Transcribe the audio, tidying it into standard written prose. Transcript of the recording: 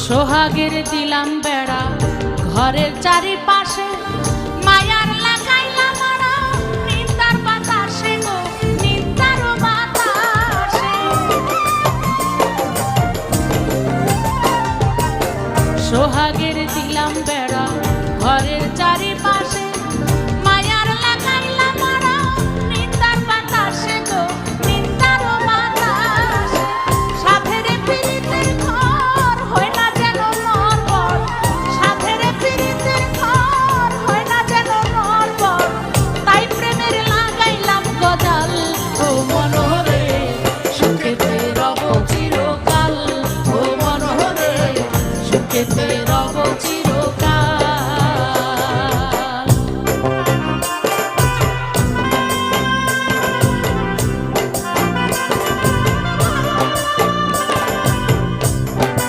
সোহাগের দিলাম বেড়া ঘরের চারিপাশে, মায়ার লাগাইলাম মারা নিন্দার বাতাসে গো, নিন্দার বাতাসে। সোহাগের দিলাম বেড়া ঘরের চারিপাশে, মায়ার লাগাইলাম মারা নিন্দার বাতাসে গো, নিন্দার বাতাসে। সাধেরে পীড়িতের ঘর হয় না যেন নরবর, সাধেরে পীড়িতের ঘর হয় না যেন নরবর, তাই প্রেমের লাগাইলাম গজাল। ও মনোহরে সুখেতে রব চিরকাল, ও মনোহরে সুখেতে